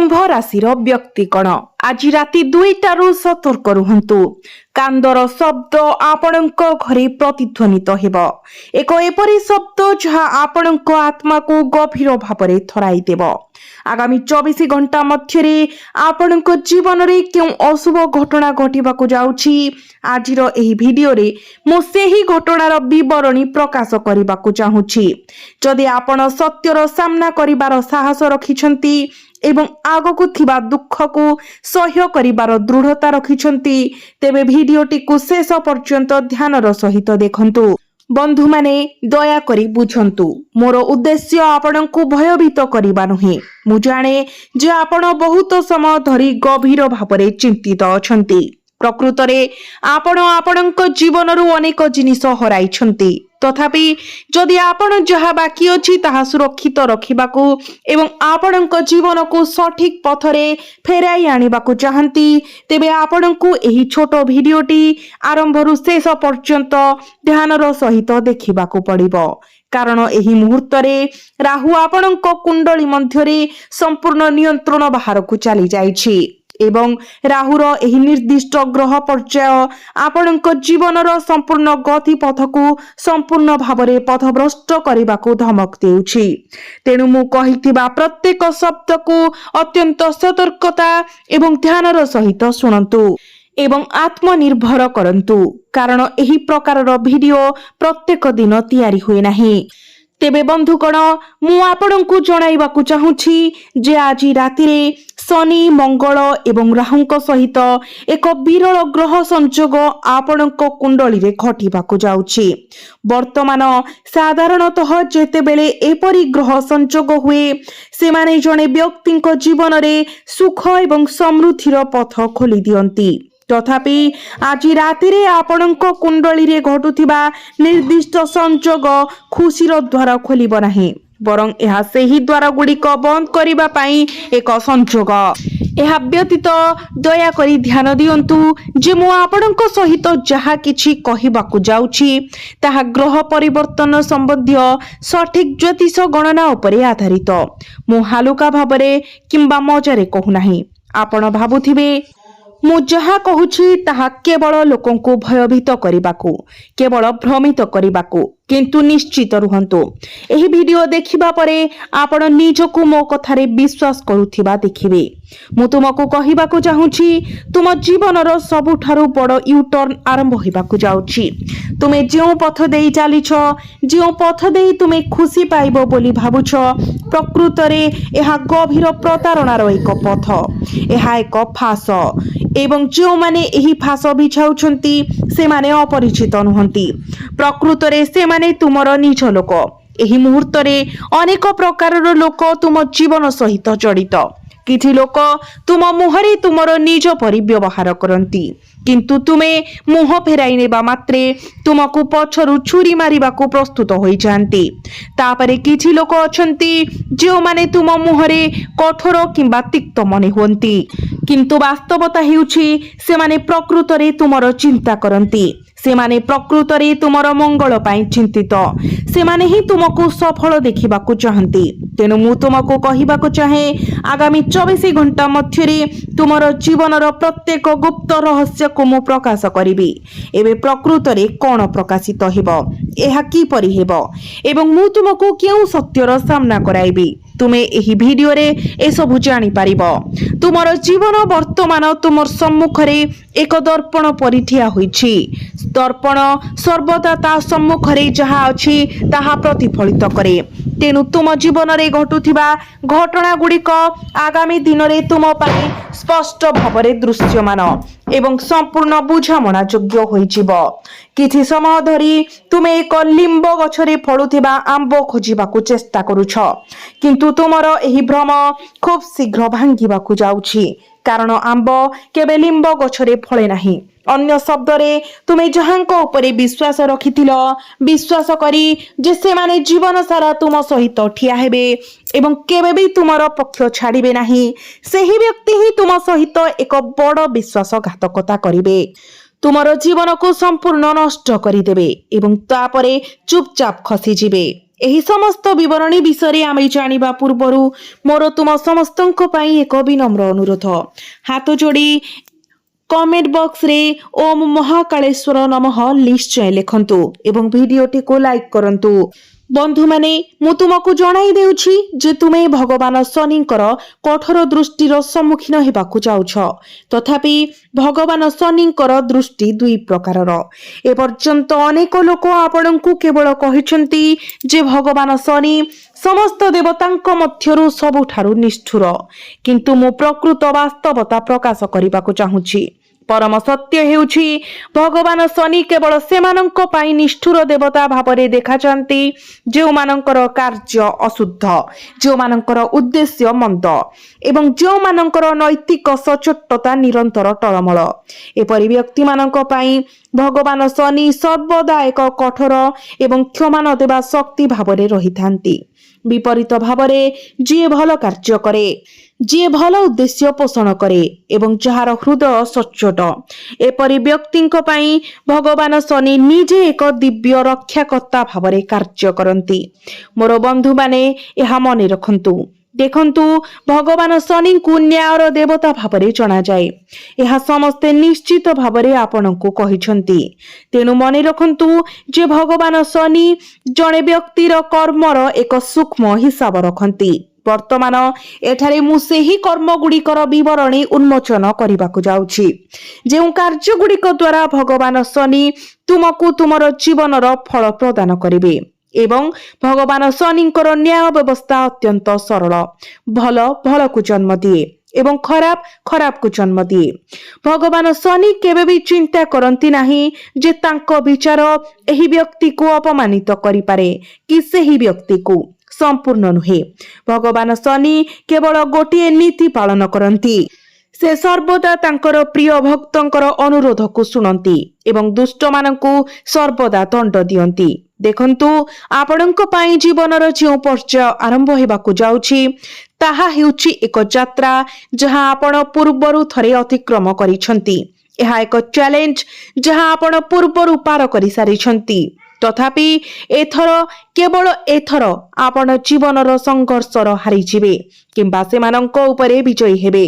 कुंभ राशि व्यक्ति कण आज राति 2टारू सतर्क रुहंतु। कांदर शब्द आपणक घरे प्रतिध्वनित हेब। एक एपरी शब्द जहा आपणक आत्मा को गभीर भावरे थराई देव। आगामी 24 घंटा मध्यरे आपणक जीवन रे क्यों अशुभ घटना घटिबाकु जाउछि आजिर एही भिडियो रे मो सेही घटनार विवरणी प्रकाश करिबाकु चाहुछि। जदि आपण सत्यर सामना करिबार साहस रखिछंती एवं आगकु थिबा दुख को सह्य करिबार दृढ़ता रखिछंती तेबे भिडियोटी को शेष पर्यंत ध्यानर सहित देखंतु। बंधु माने दया करी बुझंतु, मोर उद्देश्य आपणको भयभीत करिबा नहे। मु जाने जे आपण बहुत समय धरी गभीर भावरे चिंतित अछंती। प्रकृत रे आपण आपणक जीवनरु अनेक जिनिस हराइछंती। तथापि जदि आपण जहा बाकी अछि ताहा सुरक्षित रखिबाकू एवं आपणक जीवन को सठिक पथरे फेराई आनिबाकू चाहंती तेबे आपणकू एही छोट भिडियोटी आरंभरु शेष पर्यंत ध्यानर सहित देखिबाकू पड़िबो। कारण एही मुहूर्त रे राहु आपणक कुंडली मध्यरे संपूर्ण नियंत्रण बाहर को चली जाइछि एवं राहुर एही निर्दिष्ट ग्रह पर्याय आपणक जीवनर संपूर्ण गति पथ को संपूर्ण भावरे पथभ्रष्ट करबाकू धमक देउछि। तेणु मु कहिथिबा प्रत्येक शब्द को अत्यंत सतर्कता एवं ध्यानर सहित सुनंतु एवं आत्मनिर्भर करंतु। कारण एही प्रकारर भिडियो प्रत्येक दिन तैयारी हुए नाही। तेबे बंधुगण मु आपणकू जणाइबाकू चाहुछि जे आज रातिरे शनि मंगल एवं राहुंक सहित एक विरल ग्रह संयोग आपणक कुंडली रे घटिबाकू जाउछि। वर्तमान साधारणतः जेतेबेले एपरी ग्रह संयोग हुए सेमाने जणे व्यक्तिक जीवन रे सुख एवं समृद्धिर पथ खोली दियंती। तथापि आज रातिरे आपणक कुंडली रे घटुथिबा निर्दिष्ट संयोग खुशीर द्वार खोलिब नाही बरं एहा सेही द्वार गुड़िक बंद करिबा पई एक संयोग। एहा व्यतीत दया करी ध्यान दियंतु जे मु आपणक सहित जहा किछि कहिबाकू जाउछि ताहा ग्रह परिवर्तन संबंधी सठिक ज्योतिष गणना उपरे आधारित। मु हालुका भाबरे किंबा मजारे कहू नाही। आपण भाबुथिबे मु जहा कहूछि ताहा केवल लोकंको भयभीत करिबाकू केवल भ्रमित करिबाकू, किंतु निश्चित रुहंतु एही वीडियो देखिबा परे आपण निजको मो कथारे विश्वास करूथिबा देखिबे। मु तुमको कहिबाकू चाहुछि तुम जीवनर सबुठारु बड़ यू टर्न आरंभ होइबाकू जाउछि। तुमे जेउ पथ देई चालिछ जेउ पथ देई तुमे खुशी पाइबो बोली भाबुछ प्रकृत रे एहा गभीर प्रतारणार एक पथ। एहा एक फास एवं जो माने एही फास बिछाउछंती से माने अपरिचित नुहंती। प्रकृत रे से माने तुमर निज लोक। एही मुहूर्त रे अनेक प्रकारर लोक तुम जीवन सहित जड़ित। किछि लोक तुम मुहरे तुमर निज परि व्यवहार करंती, किंतु तुमे मुह फेराई नेबा मात्रे तुमको पछरु छुरी मारिबाकू प्रस्तुत होई जांती। तापरे किछि लोक अछंती जो माने तुम मुहरे कठोर किंबा तिक्त मने होंती, किंतु वास्तवता हेउछि से माने प्रकृत रे तुमर चिंता करंती। से माने प्रकृत रे तुमर मंगल पाई चिंतित। से माने ही तुमको सफल देखिबाकू चाहंती। तेणु मु तुमको कहिबाकू चाहे आगामी 24 घंटा मध्यरे तुमर जीवनर प्रत्येक गुप्त रहस्य को मु प्रकाश करिबी। एबे प्रकृत रे कोन प्रकाशित हेबो, एहा की परि हेबो एवं मु तुमको केउ सत्यर सामना कराइबी। तुमे एही भिडियो रे ए सब जानि पारिबो। तुमर जीवन वर्तमान तुमर सम्मुख रे एक दर्पण परिठिया होइछि। दर्पण सर्वदा ता सम्मुख रे जहा अछि ताहा प्रतिफलित करे। तेनु तुम जीवन रे घटुथिबा घटना गुड़िक आगामी दिन रे तुम पाई स्पष्ट भावरे दृश्यमान एवं संपूर्ण बुझामणा योग्य होइजिबो। किछि समय धरी तुमे एक लिंब गछरे फळुथिबा आंब खोजिबाकू चेष्टा करूछ, किंतु तुमर एही भ्रम खूब शीघ्र भांगिबाकू जाउछि। कारण आंब केबे लिंब गछरे फळे नाही। अन्य शब्द रे तुमे जहांको उपरे विश्वास रखिथिलो विश्वास करी जे से माने जीवन सारा तुम सहित ठिया हेबे एवं केबे भी तुमर पक्ष छाड़िबे नाही, सेही व्यक्ति ही तुम सहित एक बड़ विश्वासघातकता करिबे। तुमर जीवन को संपूर्ण नष्ट करिदेबे एवं तापरे चुपचाप खसी जिबे। ଏହି ସମସ୍ତ ବିବରଣୀ ବିଷୟରେ ଆମେ ଜାଣିବା ପୂର୍ବରୁ ମୋର ତୁମ ସମସ୍ତଙ୍କ ପାଇଁ ଏକ ବିନମ୍ର ଅନୁରୋଧ। ହାତ ଯୋଡ଼ି कमेंट बॉक्स रे ओम महाकालेश्वर नमः निश्चय लिखंतु एवं वीडियोटी को लाइक करंतु। बंधु माने मु तुमको जणाई देउछि जे तुमे भगवान शनिंकर कठोर दृष्टिर सम्मुखीन हेबाकु जाउछ। तथापि भगवान शनिंकर दृष्टि दुई प्रकारर। ए पर्यंत अनेक लोक आपणଙ୍କୁ केवल कहिसंती जे भगवान शनि समस्त देवतांक मध्यरु सबुठारु निष्ठुर, किंतु मु प्रकृत वास्तवता प्रकाश करिबाकु चाहुछि। परम सत्य हेउछि भगवान शनि केवल सेमानंक पाई निष्ठुर देवता भावरे देखा जांती जो मानंकर कार्य अशुद्ध, जो मानंकर उद्देश्य मंद एवं जो मानंकर नैतिक सचोटता निरंतर टळमळ। एपरि व्यक्ति मानंक पाई भगवान शनि सर्वदा एक कठोर एवं क्षमा न देवा शक्ति भावरे रहिथांती। विपरीत भावरे जे भल कार्य करे, जे भल उद्देश्य पोषण करे एवं जहार हृदय सच्चोट, एपरि व्यक्तिंक पाई भगवान शनि निजे एक दिव्य रक्षाकर्ता भावरे कार्य करंती। मोर बंधु माने एहा मने रखंतु। देखंतु भगवान शनि को न्यायर देवता भावरे जना जाए। यह समस्ते निश्चित भावरे आपनकु कहिसंती। तेनु मने रखंतु जे भगवान शनि जणे व्यक्तिर कर्मर एक सूक्ष्म हिसाब रखंती। वर्तमान एठारे मु सेही कर्म गुड़िकर विवरणी उन्मोचन करबाकु जाउछि, जेउ कार्य गुड़िक द्वारा भगवान शनि तुमको तुमर जीवनर फल प्रदान करिवे एवं भगवान शनिंकर न्याय व्यवस्था अत्यंत सरल। भल भल को जन्म दिए एवं खराब खराब को जन्म दिए। भगवान शनि केबे भी चिंता करंती नाही जे तांको विचार एही व्यक्ति को अपमानित करि पारे कि सेही व्यक्ति को। संपूर्ण नुहे। भगवान शनि केवल गोटिए नीति पालन करंती। से सर्वदा तांकर प्रिय भक्तंकर अनुरोध को सुनंती एवं दुष्ट मानकु सर्वदा दंड दियंती। देखंतु आपणଙ୍କ ପାଇଁ जीवनर जो पर्याय आरंभ हेबाकु जाउछि ताहा हेउछि एक यात्रा जहां आपण पूर्वरु थरे अतिक्रम करिसंती। एहा एक चैलेंज जहां आपण पूर्वरु पार करि सारिसंती। तथापि केवल एथर आपण जीवनर संघर्षर हारी जिवे किंबा सेमानंक उपरे विजयी हेबे।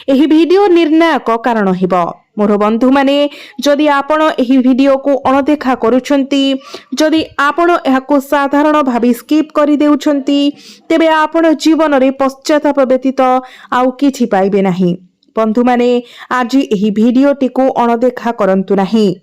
एही वीडियो निर्णायक कारण हेबो। मोर बंधु माने जदि आपण एही वीडियो को अणदेखा करूछंती, जदि आपण एहाको साधारण भाबी स्किप करि देउछंती, तेबे आपण जीवन रे पश्चाताप व्यतीत आउ किछि पाइबे नाही। बंधु माने आज एही वीडियोटी को अणदेखा करंतु नाही।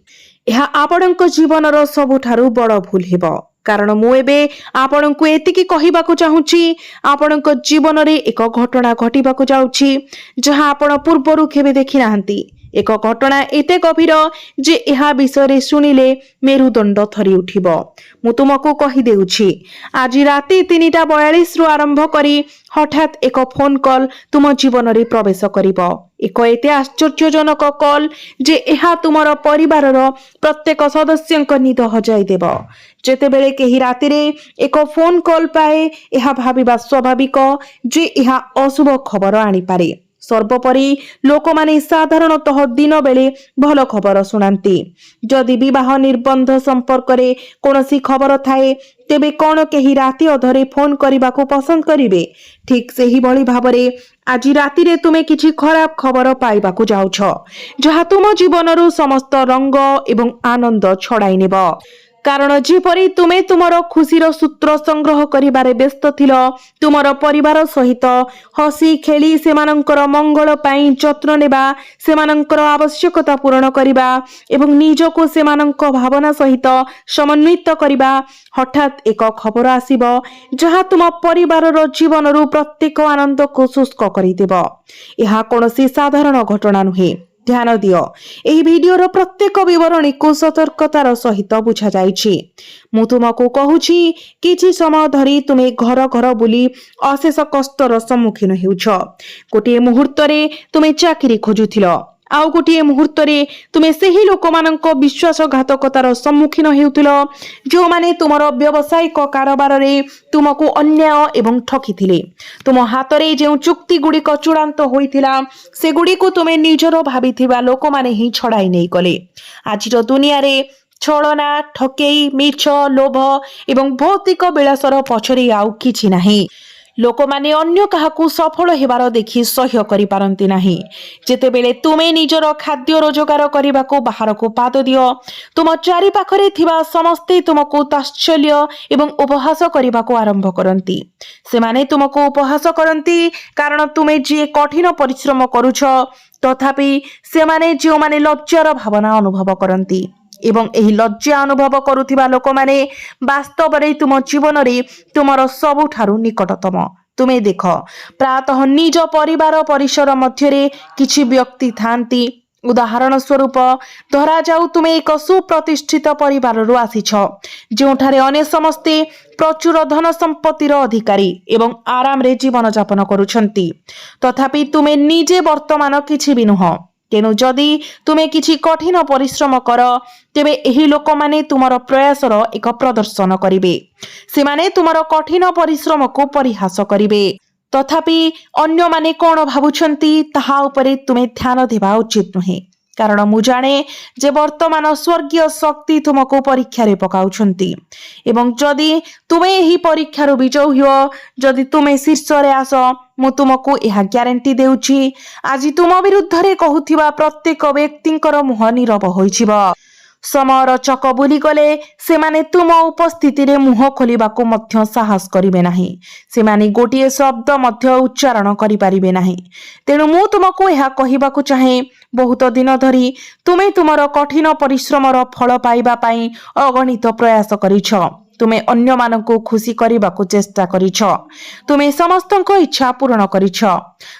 यह आपणଙ୍କ जीवनर सबुठारु बड़ भूल हेबो। कारण मु एबे आपणଙ୍କୁ एतिकी कहिबाकु चाहुछि आपणଙ୍କ जीवन रे एक घटना घटिबाकु जाउछि जहां आपण पूर्वरु केबे देखि नाहंती। एक घटना एते गभीर जे एहा विषय शुणिले मेरुदंड थरी उठिबो। मु तुमको कहि देउछि आज राति 3:42 रु आरंभ करी हठात एक फोन कॉल तुम जीवन रे प्रवेश करिबो। एक एते आश्चर्यजनक कॉल जे एहा तुमर परिवारर प्रत्येक सदस्यंक निद हजाई देबो। जेतेबेले केही राति रे एक फोन कॉल पाए एहा भाबिबा स्वाभाविक जे एहा अशुभ खबर आनी पारे। सर्वोपरि लोक माने साधारणतः दिन बेले भल खबर सुनांती। जदि विवाह निर्बंध संपर्क रे कोनोसी खबर थाए तेबे कोन केही राति अधरे फोन करिबाकू पसंद करिवे। ठीक सेही भली भाबरे आज राति रे तुमे किछि खराब खबर पाइबाकू जाउछ जहा तुम जीवनरु समस्त रंग एवं आनंद छड़ाई नेबो। कारण जेपरी तुमे तुमर खुशीर सूत्र संग्रह करिबारे व्यस्त थिलो, तुमर परिवार सहित हसी खेली सेमानंकर मंगल पाई जत्न नेबा, सेमानंकर आवश्यकता पूर्ण करिबा एवं निजको सेमानंक भावना सहित समन्वित करिबा, हठात एक खबर आसीबो जहा तुम परिवारर जीवनरु प्रत्येक आनंद को शुष्क करिदेबो। एहा कोनोसी साधारण घटना नुहे। ध्यान दियो, एही वीडियोर प्रत्येक विवरणी को सतर्कतार सहित बुझा जाइछि। मु तुमको कहूछि किछि समय धरी तुमे घर घर बुली अशेष कष्टर सम्मुखीन हेउछ। गोटे मुहूर्त रे तुमे चाकरी खोजुथिलो, आउ गोटे मुहूर्त रे तुमे सेही लोकमानंक विश्वासघातकतार सम्मुखीन हेउथिलो जो माने तुमर व्यावसायिक कारोबार रे तुमको अन्याय एवं ठकिथिले। तुम हाथ रे जे चुक्ति गुड़िक चूड़ांत होइथिला से गुड़ी को तुमे निजर भाबिथिबा लोक माने ही छड़ाई नै गले। आजिर दुनिया रे ଛଳନା, ଠକେଇ, ମିଛ, ଲୋଭ ଏବଂ ଭୌତିକ ବିଳାସର ପଛରେ ଆଉ କିଛି ନାହିଁ। ଲୋକମାନେ ଅନ୍ୟ କାହାକୁ ସଫଳ ହେବାର ଦେଖି ସହ୍ୟ କରିପାରନ୍ତି ନାହିଁ। ଯେତେବେଳେ ତୁମେ ନିଜର ଖାଦ୍ୟ ରୋଜଗାର କରିବାକୁ ବାହାରକୁ ପାଦ ଦିଅ, ତୁମ ଚାରିପାଖରେ ଥିବା ସମସ୍ତେ ତୁମକୁ ତାତ୍ସଲ୍ୟ ଏବଂ ଉପହାସ କରିବାକୁ ଆରମ୍ଭ କରନ୍ତି। ସେମାନେ ତୁମକୁ ଉପହାସ କରନ୍ତି କାରଣ ତୁମେ ଯିଏ କଠିନ ପରିଶ୍ରମ କରୁଛ, ତଥାପି ସେମାନେ ଯେଉଁମାନେ ଲଜ୍ଜାର ଭାବନା ଅନୁଭବ କରନ୍ତି। ଏବଂ ଏହି ଲଜ୍ଜା ଅନୁଭବ କରୁଥିବା ଲୋକମାନେ ବାସ୍ତବରେ ତୁମ ଜୀବନରେ ତୁମର ସବୁଠାରୁ ନିକଟତମ। ତୁମେ ଦେଖ, ପ୍ରାୟତଃ ନିଜ ପରିବାର ପରିସର ମଧ୍ୟରେ କିଛି ବ୍ୟକ୍ତି ଥାନ୍ତି। ଉଦାହରଣ ସ୍ୱରୂପ ଧରାଯାଉ ତୁମେ ଏକ ସୁପ୍ରତିଷ୍ଠିତ ପରିବାରରୁ ଆସିଛ, ଯେଉଁଠାରେ ଅନ୍ୟ ସମସ୍ତେ ପ୍ରଚୁର ଧନ ସମ୍ପତ୍ତିର ଅଧିକାରୀ ଏବଂ ଆରାମରେ ଜୀବନଯାପନ କରୁଛନ୍ତି। ତଥାପି ତୁମେ ନିଜେ ବର୍ତ୍ତମାନ କିଛି ବି ନୁହଁ। ତେଣୁ ଯଦି ତୁମେ କିଛି କଠିନ ପରିଶ୍ରମ କର, ତେବେ ଏହି ଲୋକମାନେ ତୁମର ପ୍ରୟାସର ଏକ ପ୍ରଦର୍ଶନ କରିବେ। ସେମାନେ ତୁମର କଠିନ ପରିଶ୍ରମକୁ ପରିହାସ କରିବେ। ତଥାପି ଅନ୍ୟମାନେ କ'ଣ ଭାବୁଛନ୍ତି ତାହା ଉପରେ ତୁମେ ଧ୍ୟାନ ଦେବା ଉଚିତ ନୁହେଁ, କାରଣ ମୁଁ ଜାଣେ ଯେ ବର୍ତ୍ତମାନ ସ୍ୱର୍ଗୀୟ ଶକ୍ତି ତୁମକୁ ପରୀକ୍ଷାରେ ପକାଉଛନ୍ତି। ଏବଂ ଯଦି ତୁମେ ଏହି ପରୀକ୍ଷାରୁ ବିଜୟୀ ହୁଅ, ଯଦି ତୁମେ ଶୀର୍ଷରେ ଆସ, ମୁଁ ତୁମକୁ ଏହା ଗ୍ୟାରେଣ୍ଟି ଦେଉଛି, ଆଜି ତୁମ ବିରୁଦ୍ଧରେ କହୁଥିବା ପ୍ରତ୍ୟେକ ବ୍ୟକ୍ତିଙ୍କର ମୁହଁ ନୀରବ ହୋଇଯିବ। ସମୟର ଚକ ବୁଲିଗଲେ ସେମାନେ ତୁମ ଉପସ୍ଥିତିରେ ମୁହଁ ଖୋଲିବାକୁ ମଧ୍ୟ ସାହସ କରିବେ ନାହିଁ। ସେମାନେ ଗୋଟିଏ ଶବ୍ଦ ମଧ୍ୟ ଉଚ୍ଚାରଣ କରିପାରିବେ ନାହିଁ। ତେଣୁ ମୁଁ ତୁମକୁ ଏହା କହିବାକୁ ଚାହେଁ, ବହୁତ ଦିନ ଧରି ତୁମେ ତୁମର କଠିନ ପରିଶ୍ରମର ଫଳ ପାଇବା ପାଇଁ ଅଗଣିତ ପ୍ରୟାସ କରିଛ। ତୁମେ ଅନ୍ୟମାନଙ୍କୁ ଖୁସି କରିବାକୁ ଚେଷ୍ଟା କରିଛ। ତୁମେ ସମସ୍ତଙ୍କ ଇଚ୍ଛା ପୂରଣ କରିଛ।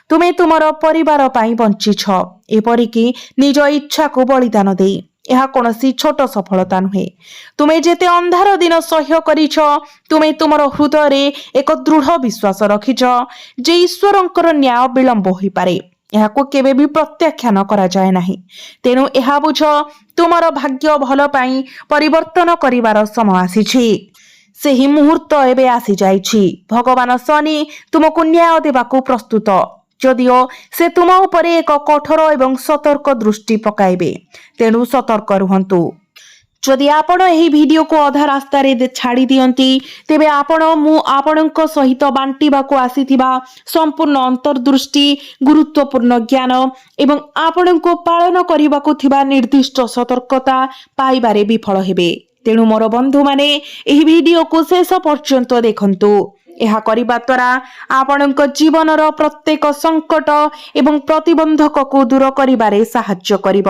ତୁମେ ତୁମର ପରିବାର ପାଇଁ ବଞ୍ଚିଛ, ଏପରିକି ନିଜ ଇଚ୍ଛାକୁ ବଳିଦାନ ଦେଇ। ଏହା କୌଣସି ଛୋଟ ସଫଳତା ନୁହେଁ। ତୁମେ ଯେତେ ଅନ୍ଧାର ଦିନ ସହ୍ୟ କରିଛ, ତୁମେ ତୁମର ହୃଦୟରେ ଏକ ଦୃଢ଼ ବିଶ୍ୱାସ ରଖିଛ ଯେ ଈଶ୍ୱରଙ୍କର ନ୍ୟାୟ ବିଳମ୍ବ ହୋଇପାରେ, ଏହାକୁ କେବେ ବି ପ୍ରତ୍ୟାଖ୍ୟାନ କରାଯାଏ ନାହିଁ। ତେଣୁ ଏହା ବୁଝ, ତୁମର ଭାଗ୍ୟ ଭଲ ପାଇଁ ପରିବର୍ତ୍ତନ କରିବାର ସମୟ ଆସିଛି। ସେହି ମୁହୂର୍ତ୍ତ ଏବେ ଆସିଯାଇଛି। ଭଗବାନ ଶନି ତୁମକୁ ନ୍ୟାୟ ଦେବାକୁ ପ୍ରସ୍ତୁତ, ଯଦିଓ ସେ ତୁମ ଉପରେ ଏକ କଠୋର ଏବଂ ସତର୍କ ଦୃଷ୍ଟି ପକାଇବେ। ତେଣୁ ସତର୍କ ରୁହନ୍ତୁ। ଯଦି ଆପଣ ଏହି ଭିଡିଓକୁ ଅଧା ରାସ୍ତାରେ ଛାଡ଼ି ଦିଅନ୍ତି, ତେବେ ମୁଁ ଆପଣଙ୍କ ସହିତ ବାଣ୍ଟିବାକୁ ଆସିଥିବା ସମ୍ପୂର୍ଣ୍ଣ ଅନ୍ତର୍ଦୃଷ୍ଟି, ଗୁରୁତ୍ୱପୂର୍ଣ୍ଣ ଜ୍ଞାନ ଏବଂ ଆପଣଙ୍କୁ ପାଳନ କରିବାକୁ ଥିବା ନିର୍ଦ୍ଦିଷ୍ଟ ସତର୍କତା ପାଇବାରେ ବିଫଳ ହେବେ। ତେଣୁ ମୋର ବନ୍ଧୁମାନେ, ଏହି ଭିଡିଓକୁ ଶେଷ ପର୍ଯ୍ୟନ୍ତ ଦେଖନ୍ତୁ। ଏହା କରିବା ଦ୍ୱାରା ଆପଣଙ୍କ ଜୀବନର ପ୍ରତ୍ୟେକ ସଙ୍କଟ ଏବଂ ପ୍ରତିବନ୍ଧକକୁ ଦୂର କରିବାରେ ସାହାଯ୍ୟ କରିବ।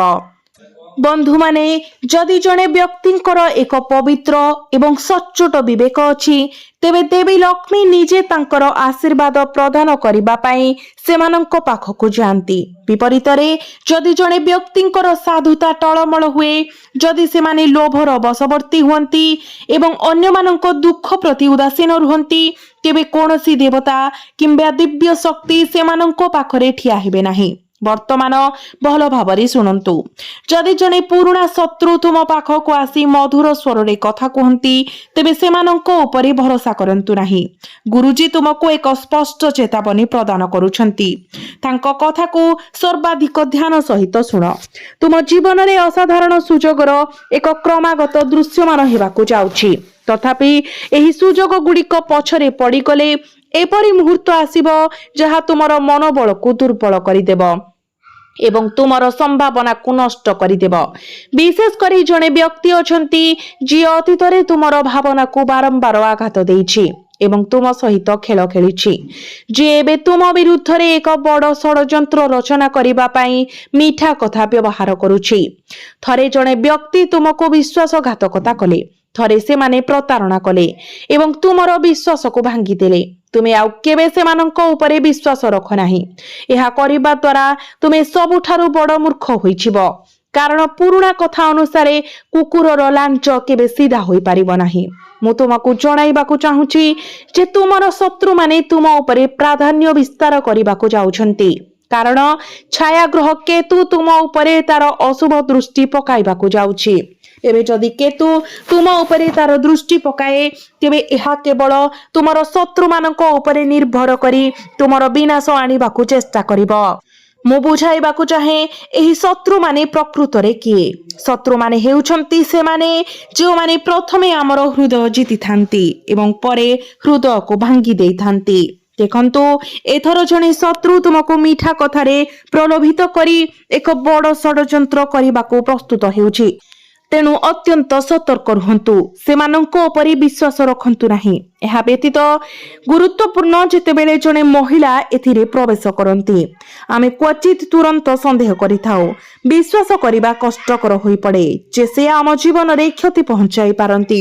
ବନ୍ଧୁମାନେ, ଯଦି ଜଣେ ବ୍ୟକ୍ତିଙ୍କର ଏକ ପବିତ୍ର ଏବଂ ସଚ୍ଚୋଟ ବିବେକ ଅଛି, ତେବେ ଦେବୀ ଲକ୍ଷ୍ମୀ ନିଜେ ତାଙ୍କର ଆଶୀର୍ବାଦ ପ୍ରଦାନ କରିବା ପାଇଁ ସେମାନଙ୍କ ପାଖକୁ ଯାଆନ୍ତି। ବିପରୀତରେ ଯଦି ଜଣେ ବ୍ୟକ୍ତିଙ୍କର ସାଧୁତା ଟଳମଳ ହୁଏ, ଯଦି ସେମାନେ ଲୋଭର ବଶବର୍ତ୍ତୀ ହୁଅନ୍ତି ଏବଂ ଅନ୍ୟମାନଙ୍କ ଦୁଃଖ ପ୍ରତି ଉଦାସୀନ ରୁହନ୍ତି, ତେବେ କୌଣସି ଦେବତା କିମ୍ବା ଦିବ୍ୟ ଶକ୍ତି ସେମାନଙ୍କ ପାଖରେ ଠିଆ ହେବେ ନାହିଁ। ବର୍ତ୍ତମାନ ଭଲ ଭାବରେ ଶୁଣନ୍ତୁ। ଯଦି ଜଣେ ପୁରୁଣା ଶତ୍ରୁ ତୁମ ପାଖକୁ ଆସି ମଧୁର ସ୍ୱରରେ କଥା କୁହନ୍ତି, ତେବେ ସେମାନଙ୍କ ଉପରେ ଭରସା କରନ୍ତୁ ନାହିଁ। ଗୁରୁଜୀ ତୁମକୁ ଏକ ସ୍ପଷ୍ଟ ଚେତାବନୀ ପ୍ରଦାନ କରୁଛନ୍ତି। ତାଙ୍କ କଥାକୁ ସର୍ବାଧିକ ଧ୍ୟାନ ସହିତ ଶୁଣ। ତୁମ ଜୀବନରେ ଅସାଧାରଣ ସୁଯୋଗର ଏକ କ୍ରମାଗତ ଦୃଶ୍ୟମାନ ହେବାକୁ ଯାଉଛି। ତଥାପି ଏହି ସୁଯୋଗ ଗୁଡ଼ିକ ପଛରେ ପଡ଼ିଗଲେ ଏପରି ମୁହୂର୍ତ୍ତ ଆସିବ ଯାହା ତୁମର ମନୋବଳକୁ ଦୁର୍ବଳ କରିଦେବ ଏବଂ ତୁମର ସମ୍ଭାବନାକୁ ନଷ୍ଟ କରିଦେବ। ବିଶେଷ କରି ଜଣେ ବ୍ୟକ୍ତି ଅଛନ୍ତି ଯିଏ ଅତୀତରେ ତୁମର ଭାବନାକୁ ବାରମ୍ବାର ଆଘାତ ଦେଇଛି ଏବଂ ତୁମ ସହିତ ଖେଳ ଖେଳିଛି, ଯିଏ ଏବେ ତୁମ ବିରୁଦ୍ଧରେ ଏକ ବଡ଼ ଷଡ଼ଯନ୍ତ୍ର ରଚନା କରିବା ପାଇଁ ମିଠା କଥା ବ୍ୟବହାର କରୁଛି। ଥରେ ଜଣେ ବ୍ୟକ୍ତି ତୁମକୁ ବିଶ୍ୱାସଘାତକତା କଲେ, ଥରେ ସେମାନେ ପ୍ରତାରଣା କଲେ ଏବଂ ତୁମର ବିଶ୍ୱାସକୁ ଭାଙ୍ଗିଦେଲେ। ତୁମେ ଆଉ କେବେ ସେମାନଙ୍କ ଉପରେ ବିଶ୍ୱାସ ରଖ ନାହିଁ। ଏହା କରିବା ଦ୍ୱାରା ତୁମେ ସବୁଠାରୁ ବଡ଼ ମୂର୍ଖ ହୋଇଯିବ, କାରଣ ପୁରୁଣା କଥା ଅନୁସାରେ କୁକୁରର ଲାଞ୍ଜ କେବେ ସିଧା ହୋଇପାରିବ ନାହିଁ। ମୁଁ ତୁମକୁ ଜଣାଇବାକୁ ଚାହୁଁଛି ଯେ ତୁମର ଶତ୍ରୁମାନେ ତୁମ ଉପରେ ପ୍ରାଧାନ୍ୟ ବିସ୍ତାର କରିବାକୁ ଯାଉଛନ୍ତି, କାରଣ ଛାୟାଗ୍ରହ କେତୁ ତୁମ ଉପରେ ତାର ଅଶୁଭ ଦୃଷ୍ଟି ପକାଇବାକୁ ଯାଉଛି। ଏବେ ଯଦି କେତୁ ତୁମ ଉପରେ ତାର ଦୃଷ୍ଟି ପକାଏ, ତେବେ ଏହା କେବଳ ତୁମର ଶତ୍ରୁମାନଙ୍କ ଉପରେ ନିର୍ଭର କରି ତୁମର ବିନାଶ ଆଣିବାକୁ ଚେଷ୍ଟା କରିବ। ମୁଁ ବୁଝାଇବାକୁ ଚାହେଁ ଏହି ଶତ୍ରୁମାନେ ପ୍ରକୃତରେ କିଏ। ଶତ୍ରୁମାନେ ହେଉଛନ୍ତି ସେମାନେ ଯେଉଁମାନେ ପ୍ରଥମେ ଆମର ହୃଦୟ ଜିତିଥାନ୍ତି ଏବଂ ପରେ ହୃଦୟକୁ ଭାଙ୍ଗି ଦେଇଥାନ୍ତି। ଦେଖନ୍ତୁ, ଏଥର ଜଣେ ଶତ୍ରୁ ତୁମକୁ ମିଠା କଥାରେ ପ୍ରଲୋଭିତ କରି ଏକ ବଡ଼ ଷଡ଼ଯନ୍ତ୍ର କରିବାକୁ ପ୍ରସ୍ତୁତ ହେଉଛି। ତେଣୁ ଅତ୍ୟନ୍ତ ସତର୍କ ରୁହନ୍ତୁ, ସେମାନଙ୍କ ଉପରେ ବିଶ୍ୱାସ ରଖନ୍ତୁ ନାହିଁ। ଏହା ବ୍ୟତୀତ ଗୁରୁତ୍ୱପୂର୍ଣ୍ଣ, ଯେତେବେଳେ ଜଣେ ମହିଳା ଏଥିରେ ପ୍ରବେଶ କରନ୍ତି ଆମେ କ୍ୱଚିତ ତୁରନ୍ତ ସନ୍ଦେହ କରିଥାଉ। ବିଶ୍ୱାସ କରିବା କଷ୍ଟକର ହୋଇପଡ଼େ ଯେ ସେ ଆମ ଜୀବନରେ କ୍ଷତି ପହଞ୍ଚାଇ ପାରନ୍ତି।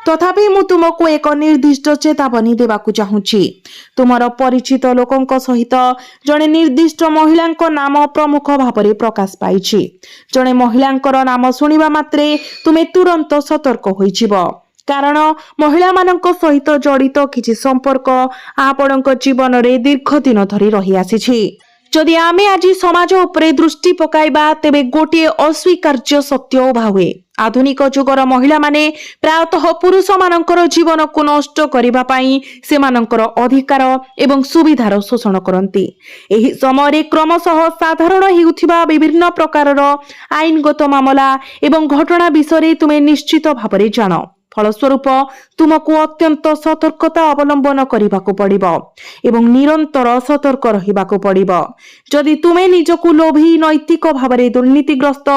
ତଥାପି ମୁଁ ତୁମକୁ ଏକ ନିର୍ଦ୍ଦିଷ୍ଟ ଚେତାବନୀ ଦେବାକୁ ଚାହୁଁଛି। ତୁମର ପରିଚିତ ଲୋକଙ୍କ ସହିତ ଜଣେ ନିର୍ଦ୍ଦିଷ୍ଟ ମହିଳାଙ୍କ ନାମ ପ୍ରମୁଖ ଭାବରେ ପ୍ରକାଶ ପାଇଛି। ଜଣେ ମହିଳାଙ୍କର ନାମ ଶୁଣିବା ମାତ୍ରେ ତୁମେ ତୁରନ୍ତ ସତର୍କ ହୋଇଯିବ, କାରଣ ମହିଳାମାନଙ୍କ ସହିତ ଜଡ଼ିତ କିଛି ସମ୍ପର୍କ ଆପଣଙ୍କ ଜୀବନରେ ଦୀର୍ଘ ଦିନ ଧରି ରହିଆସିଛି। ଯଦି ଆମେ ଆଜି ସମାଜ ଉପରେ ଦୃଷ୍ଟି ପକାଇବା, ତେବେ ଗୋଟିଏ ଅସ୍ୱୀକାର୍ଯ୍ୟ ସତ୍ୟ ଉଭା ହୁଏ। ଆଧୁନିକ ଯୁଗର ମହିଳାମାନେ ପ୍ରାୟତଃ ପୁରୁଷମାନଙ୍କର ଜୀବନକୁ ନଷ୍ଟ କରିବା ପାଇଁ ସେମାନଙ୍କର ଅଧିକାର ଏବଂ ସୁବିଧାର ଶୋଷଣ କରନ୍ତି। ଏହି ସମୟରେ କ୍ରମଶଃ ସାଧାରଣ ହେଉଥିବା ବିଭିନ୍ନ ପ୍ରକାରର ଆଇନଗତ ମାମଲା ଏବଂ ଘଟଣା ବିଷୟରେ ତୁମେ ନିଶ୍ଚିତ ଭାବରେ ଜାଣ। ଫଳସ୍ୱରୂପ ତୁମକୁ ଅତ୍ୟନ୍ତ ସତର୍କତା ଅବଲମ୍ବନ କରିବାକୁ ପଡ଼ିବ ଏବଂ ନିରନ୍ତର ସତର୍କ ରହିବାକୁ ପଡ଼ିବ। ଯଦି ତୁମେ ନିଜକୁ ଲୋଭୀ, ନୈତିକ ଭାବରେ ଦୁର୍ନୀତିଗ୍ରସ୍ତ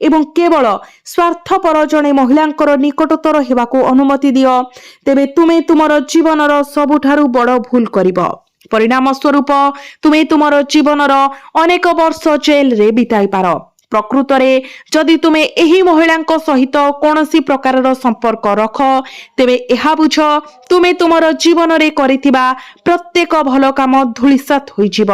ଏବଂ କେବଳ ସ୍ୱାର୍ଥପର ଜଣେ ମହିଳାଙ୍କର ନିକଟତର ହେବାକୁ ଅନୁମତି ଦିଅ, ତେବେ ତୁମେ ତୁମର ଜୀବନର ସବୁଠାରୁ ବଡ଼ ଭୁଲ କରିବ। ପରିଣାମ ସ୍ୱରୂପ ତୁମେ ତୁମର ଜୀବନର ଅନେକ ବର୍ଷ ଜେଲରେ ବିତାଇ ପାର। ପ୍ରକୃତରେ ଯଦି ତୁମେ ଏହି ମହିଳାଙ୍କ ସହିତ କୌଣସି ପ୍ରକାରର ସମ୍ପର୍କ ରଖ, ତେବେ ଏହା ବୁଝ, ତୁମେ ତୁମର ଜୀବନରେ କରିଥିବା ପ୍ରତ୍ୟେକ ଭଲ କାମ ଧୂଳିସାତ୍ ହୋଇଯିବ।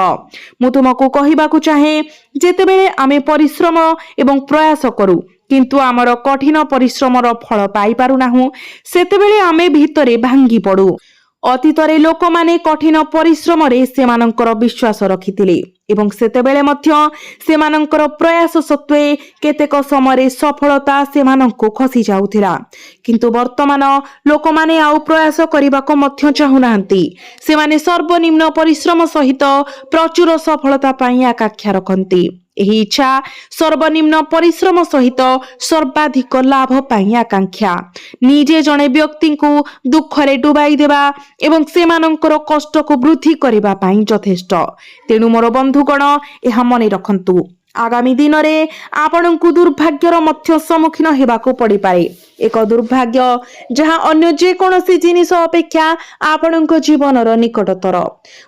ମୁଁ ତୁମକୁ କହିବାକୁ ଚାହେଁ, ଯେତେବେଳେ ଆମେ ପରିଶ୍ରମ ଏବଂ ପ୍ରୟାସ କରୁ କିନ୍ତୁ ଆମର କଠିନ ପରିଶ୍ରମର ଫଳ ପାଇପାରୁନାହୁଁ, ସେତେବେଳେ ଆମେ ଭିତରେ ଭାଙ୍ଗି ପଡ଼ୁ। ଅତୀତରେ ଲୋକମାନେ କଠିନ ପରିଶ୍ରମରେ ସେମାନଙ୍କର ବିଶ୍ୱାସ ରଖିଥିଲେ ଏବଂ ସେତେବେଳେ ମଧ୍ୟ ସେମାନଙ୍କର ପ୍ରୟାସ ସତ୍ତ୍ୱେ କେତେକ ସମୟରେ ସଫଳତା ସେମାନଙ୍କୁ ଖସି ଯାଉଥିଲା। କିନ୍ତୁ ବର୍ତ୍ତମାନ ଲୋକମାନେ ଆଉ ପ୍ରୟାସ କରିବାକୁ ମଧ୍ୟ ଚାହୁଁନାହାନ୍ତି। ସେମାନେ ସର୍ବନିମ୍ନ ପରିଶ୍ରମ ସହିତ ପ୍ରଚୁର ସଫଳତା ପାଇଁ ଆକାଂକ୍ଷା ରଖନ୍ତି। ଏହି ଇଚ୍ଛା ସର୍ବନିମ୍ନ ପରିଶ୍ରମ ସହିତ ସର୍ବାଧିକ ଲାଭ ପାଇଁ ଆକାଂକ୍ଷା। ନିଜେ ଜଣେ ବ୍ୟକ୍ତିଙ୍କୁ ଦୁଃଖରେ ଡୁବାଇ ଦେବା ଏବଂ ସେମାନଙ୍କର କଷ୍ଟକୁ ବୃଦ୍ଧି କରିବା ପାଇଁ ଯଥେଷ୍ଟ। ତେଣୁ ମୋର ବନ୍ଧୁଗଣ, ଏହା ମନେ ରଖନ୍ତୁ, ଆଗାମୀ ଦିନରେ ଆପଣଙ୍କୁ ଦୁର୍ଭାଗ୍ୟର ମଧ୍ୟ ସମ୍ମୁଖୀନ ହେବାକୁ ପଡ଼ିପାରେ। ଏକ ଦୁର୍ଭାଗ୍ୟ ଯାହା ଅନ୍ୟ ଯେକୌଣସି ଜିନିଷ ଅପେକ୍ଷା ଆପଣଙ୍କ ଜୀବନର ନିକଟତର।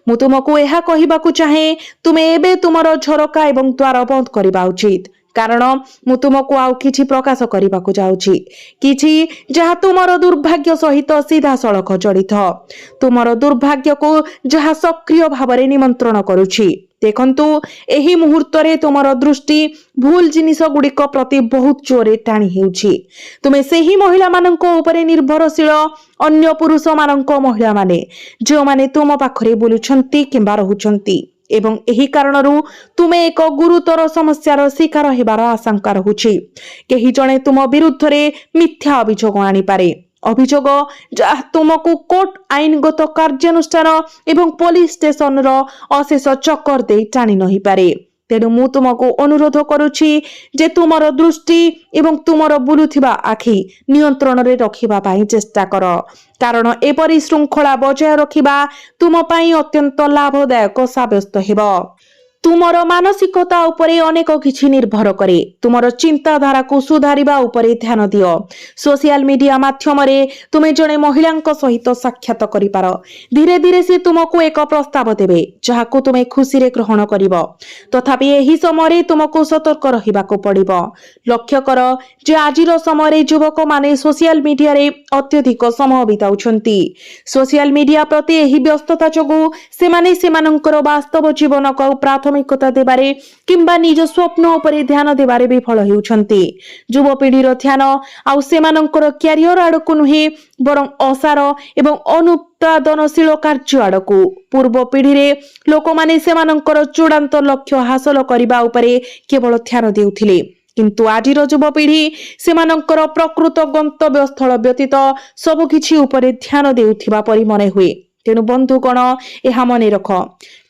ମୁଁ ତୁମକୁ ଏହା କହିବାକୁ ଚାହେଁ, ତୁମେ ଏବେ ତୁମର ଝରକା ଏବଂ ଦ୍ୱାର ବନ୍ଦ କରିବା ଉଚିତ, କାରଣ ମୁଁ ତୁମକୁ ଆଉ କିଛି ପ୍ରକାଶ କରିବାକୁ ଯାଉଛି, କିଛି ଯାହା ତୁମର ଦୁର୍ଭାଗ୍ୟ ସହିତ ସିଧାସଳଖ ଜଡ଼ିତ, ତୁମର ଦୁର୍ଭାଗ୍ୟକୁ ଯାହା ସକ୍ରିୟ ଭାବରେ ନିମନ୍ତ୍ରଣ କରୁଛି। ଦେଖନ୍ତୁ, ଏହି ମୁହୂର୍ତ୍ତରେ ତୁମର ଦୃଷ୍ଟି ଭୁଲ ଜିନିଷ ଗୁଡ଼ିକ ପ୍ରତି ବହୁତ ଜୋରରେ ଟାଣି ହେଉଛି। ତୁମେ ସେହି ମହିଳାମାନଙ୍କ ଉପରେ ନିର୍ଭରଶୀଳ, ଅନ୍ୟ ପୁରୁଷମାନଙ୍କ ମହିଳାମାନେ ଯେଉଁମାନେ ତୁମ ପାଖରେ ବୁଲୁଛନ୍ତି କିମ୍ବା ରହୁଛନ୍ତି, ଏବଂ ଏହି କାରଣରୁ ତୁମେ ଏକ ଗୁରୁତର ସମସ୍ୟାର ଶିକାର ହେବାର ଆଶଙ୍କା ରହୁଛି। କେହି ଜଣେ ତୁମ ବିରୁଦ୍ଧରେ ମିଥ୍ୟା ଅଭିଯୋଗ ଆଣିପାରେ, ଅଭିଯୋଗ ଯାହା ତୁମକୁ କୋର୍ଟ, ଆଇନଗତ କାର୍ଯ୍ୟାନୁଷ୍ଠାନ ଏବଂ ପୋଲିସ ଷ୍ଟେସନର ଅଶେଷ ଚକ୍କର ଦେଇ ଟାଣି ନହିପାରେ। ତେଣୁ ମୁଁ ତୁମକୁ ଅନୁରୋଧ କରୁଛି ଯେ ତୁମର ଦୃଷ୍ଟି ଏବଂ ତୁମର ବୁଲୁଥିବା ଆଖି ନିୟନ୍ତ୍ରଣରେ ରଖିବା ପାଇଁ ଚେଷ୍ଟା କର, କାରଣ ଏପରି ଶୃଙ୍ଖଳା ବଜାୟ ରଖିବା ତୁମ ପାଇଁ ଅତ୍ୟନ୍ତ ଲାଭଦାୟକ ସାବ୍ୟସ୍ତ ହେବ। ତୁମର ମାନସିକତା ଉପରେ ଅନେକ କିଛି ନିର୍ଭର କରେ। ତୁମର ଚିନ୍ତାଧାରାକୁ ସୁଧାରିବା ଉପରେ ଧ୍ୟାନ ଦିଅ। ସୋସିଆଲ ମିଡିଆ ମାଧ୍ୟମରେ ତୁମେ ଜଣେ ମହିଳାଙ୍କ ସହିତ ସାକ୍ଷାତ କରିପାର। ଧୀରେ ଧୀରେ ସେ ତୁମକୁ ଏକ ପ୍ରସ୍ତାବ ଦେବେ, ଯାହାକୁ ତୁମେ ଖୁସିରେ ଗ୍ରହଣ କରିବ। ତଥାପି ଏହି ସମୟରେ ତୁମକୁ ସତର୍କ ରହିବାକୁ ପଡ଼ିବ। ଲକ୍ଷ୍ୟ କର ଯେ ଆଜିର ସମୟରେ ଯୁବକମାନେ ସୋସିଆଲ ମିଡିଆରେ ଅତ୍ୟଧିକ ସମୟ ବିତାଉଛନ୍ତି। ସୋସିଆଲ ମିଡିଆ ପ୍ରତି ଏହି ବ୍ୟସ୍ତତା ଯୋଗୁଁ ସେମାନେ ସେମାନଙ୍କର ବାସ୍ତବ ଜୀବନକୁ ପ୍ରାଥମିକତା ଦେବାରେ କିମ୍ବା ନିଜ ସ୍ୱପ୍ନ ଉପରେ ଧ୍ୟାନ ଦେବାରେ ବିଫଳ ହେଉଛନ୍ତି। ଯୁବପିଢ଼ିର ଧ୍ୟାନ ଆଉ ସେମାନଙ୍କର କ୍ୟାରିୟର ଆଡ଼କୁ ନୁହେଁ, ବରଂ ଅସାର ଏବଂ ଅନୁତ୍ପାଦନଶୀଳ କାର୍ଯ୍ୟ ଆଡ଼କୁ। ପୂର୍ବ ପିଢ଼ିରେ ଲୋକମାନେ ସେମାନଙ୍କର ଚୂଡ଼ାନ୍ତ ଲକ୍ଷ୍ୟ ହାସଲ କରିବା ଉପରେ କେବଳ ଧ୍ୟାନ ଦେଉଥିଲେ, କିନ୍ତୁ ଆଜିର ଯୁବପିଢ଼ି ସେମାନଙ୍କର ପ୍ରକୃତ ଗନ୍ତବ୍ୟସ୍ଥଳ ବ୍ୟତୀତ ସବୁକିଛି ଉପରେ ଧ୍ୟାନ ଦେଉଥିବା ପରି ମନେ ହୁଏ। ତେଣୁ ବନ୍ଧୁଗଣ ଏହା ମନେ ରଖ,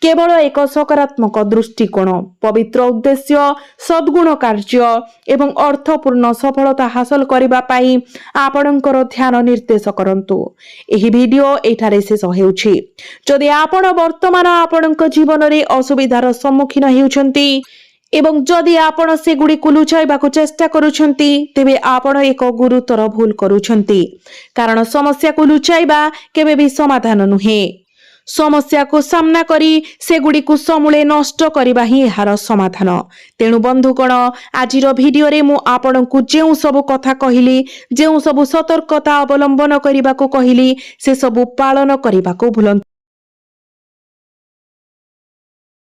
କେବଳ ଏକ ସକାରାତ୍ମକ ଦୃଷ୍ଟିକୋଣ, ପବିତ୍ର ଉଦ୍ଦେଶ୍ୟ, ସଦ୍ଗୁଣ କାର୍ଯ୍ୟ ଏବଂ ଅର୍ଥପୂର୍ଣ୍ଣ ସଫଳତା ହାସଲ କରିବା ପାଇଁ ଆପଣଙ୍କର ଧ୍ୟାନ ନିର୍ଦ୍ଦେଶ କରନ୍ତୁ। ଏହି ଭିଡିଓ ଏଠାରେ ଶେଷ ହେଉଛି। ଯଦି ଆପଣ ବର୍ତ୍ତମାନ ଆପଣଙ୍କ ଜୀବନରେ ଅସୁବିଧାର ସମ୍ମୁଖୀନ ହେଉଛନ୍ତି ଏବଂ ଯଦି ଆପଣ ସେଗୁଡ଼ିକୁ ଲୁଚାଇବାକୁ ଚେଷ୍ଟା କରୁଛନ୍ତି, ତେବେ ଆପଣ ଏକ ଗୁରୁତର ଭୁଲ କରୁଛନ୍ତି। କାରଣ ସମସ୍ୟାକୁ ଲୁଚାଇବା କେବେ ବି ସମାଧାନ ନୁହେଁ। ସମସ୍ୟାକୁ ସାମ୍ନା କରି ସେଗୁଡ଼ିକୁ ସମୂଳେ ନଷ୍ଟ କରିବା ହିଁ ଏହାର ସମାଧାନ। ତେଣୁ ବନ୍ଧୁଗଣ, ଆଜିର ଭିଡିଓରେ ମୁଁ ଆପଣଙ୍କୁ ଯେଉଁ ସବୁ କଥା କହିଲି, ଯେଉଁ ସବୁ ସତର୍କତା ଅବଲମ୍ବନ କରିବାକୁ କହିଲି, ସେସବୁ ପାଳନ କରିବାକୁ ଭୁଲନ୍ତୁ